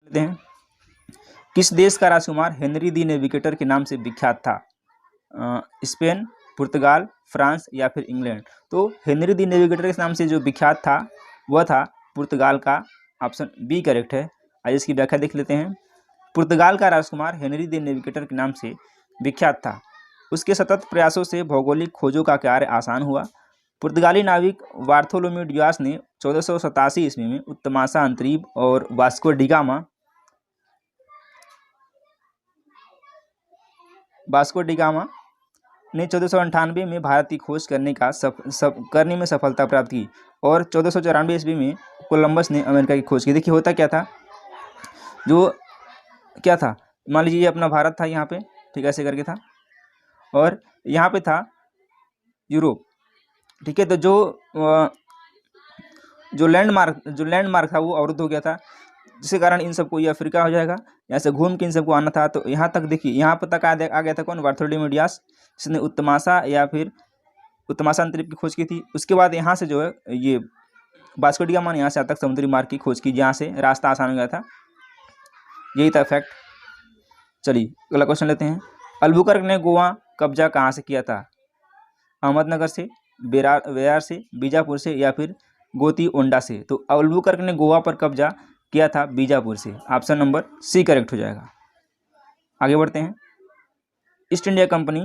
लेते हैं। किस देश का राजकुमार हेनरी दी नेविगेटर के नाम से विख्यात था? स्पेन, पुर्तगाल, फ्रांस या फिर इंग्लैंड? तो हेनरी दी नेविगेटर के नाम से जो विख्यात था वह था पुर्तगाल का। ऑप्शन बी करेक्ट है। आइए इसकी व्याख्या देख लेते हैं। पुर्तगाल का राजकुमार हेनरी दी नेविगेटर के नाम से विख्यात था। उसके सतत प्रयासों से भौगोलिक खोजों का कार्य आसान हुआ। पुर्तगाली नाविक बार्थोलोम्यू डियास ने 1487 ईस्वी में उत्तमासा अंतरीब और वास्को डिगामा ने 1498 में भारत की खोज करने में सफलता प्राप्त की और 1494 ईस्वी में कोलंबस ने अमेरिका की खोज की। देखिए होता क्या था, क्या था, मान लीजिए ये अपना भारत था यहाँ पे, ठीक है, ऐसे करके था, और यहाँ पे था यूरोप, ठीक है। तो जो लैंडमार्क था वो अवरुद्ध हो गया था, जिसके कारण इन सबको ये अफ्रीका हो जाएगा। यहाँ से घूम के इन सबको आना था। तो यहाँ तक देखिए, यहाँ पर तक आ गया था कौन? बार्थोलोम्यू डियास, जिसने उत्तमासा अंतरिक्ष की खोज की थी। उसके बाद यहाँ से जो है ये वास्को डी गामा ने यहाँ से तक समुद्री मार्ग की खोज की, जहाँ से रास्ता आसान हो गया था। यही था फैक्ट। चलिए अगला क्वेश्चन लेते हैं। अल्बुकर्क ने गोवा कब्जा कहाँ से किया था? अहमदनगर से, वेरार से, बीजापुर से या फिर गोतीओंडा से? तो अल्बुकर्क ने गोवा पर कब्जा किया था बीजापुर से। ऑप्शन नंबर सी करेक्ट हो जाएगा। आगे बढ़ते हैं। ईस्ट इंडिया कंपनी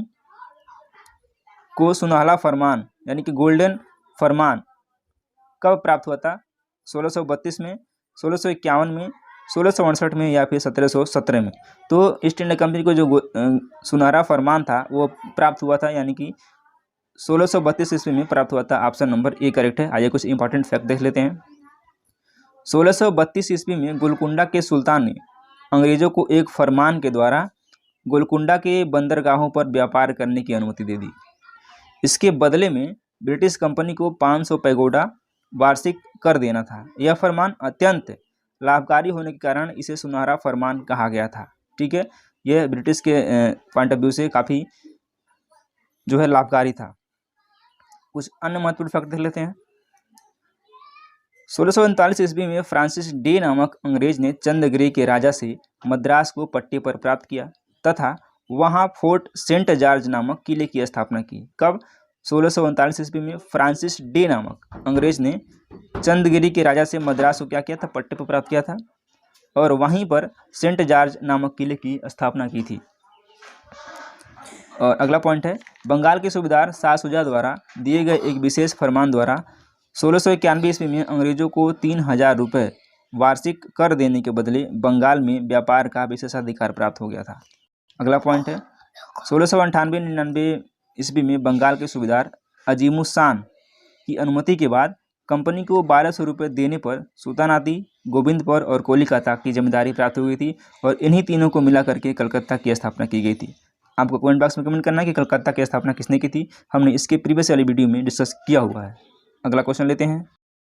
को सुनहला फरमान यानी कि गोल्डन फरमान कब प्राप्त हुआ था? 1632 में, 1651 में, 1668 में या फिर 1717 में? तो ईस्ट इंडिया कंपनी को जो सुनहरा फरमान था वो प्राप्त हुआ था, यानी कि 1632 ईस्वी में प्राप्त हुआ था। ऑप्शन नंबर ए करेक्ट है। आइए कुछ इंपॉर्टेंट फैक्ट देख लेते हैं। 1632 ईस्वी में गोलकुंडा के सुल्तान ने अंग्रेजों को एक फरमान के द्वारा गोलकुंडा के बंदरगाहों पर व्यापार करने की अनुमति दे दी। इसके बदले में ब्रिटिश कंपनी को 500 पैगोडा वार्षिक कर देना था। यह फरमान अत्यंत लाभकारी होने के कारण इसे सुनहरा फरमान कहा गया था, ठीक है। यह ब्रिटिश के पॉइंट ऑफ व्यू से काफ़ी जो है लाभकारी था। कुछ अन्य महत्वपूर्ण फैक्ट देख लेते हैं। 1639 ईस्वी में फ्रांसिस डे नामक अंग्रेज ने चंद्रगिरी के राजा से मद्रास को पट्टे पर प्राप्त किया तथा वहां फोर्ट सेंट जॉर्ज नामक किले की स्थापना की। कब? 1639 ईस्वी में फ्रांसिस डे नामक अंग्रेज ने चंद्रगिरी के राजा से मद्रास को क्या किया था? पट्टे पर प्राप्त किया था और वहीं पर सेंट जॉर्ज नामक किले की स्थापना की थी। और अगला पॉइंट है, बंगाल के सूबेदार शाह शुजा द्वारा दिए गए एक विशेष फरमान द्वारा 1691 ईस्वी में अंग्रेजों को 3000 रुपये वार्षिक कर देने के बदले बंगाल में व्यापार का विशेषाधिकार प्राप्त हो गया था। अगला पॉइंट है, 1698-99 ईस्वी में बंगाल के सूबेदार अजीमुस्सान की अनुमति के बाद कंपनी को 1200 रुपये देने पर सुल्तानाती, गोविंदपुर और कोलकाता की जमींदारी प्राप्त हो गई थी और इन्हीं तीनों को मिला करके कलकत्ता की स्थापना की गई थी। आपको कमेंट बॉक्स में कमेंट करना है कि कलकत्ता की स्थापना किसने की थी। हमने इसके प्रीवियस वाली वीडियो में डिस्कस किया हुआ है। अगला क्वेश्चन लेते हैं।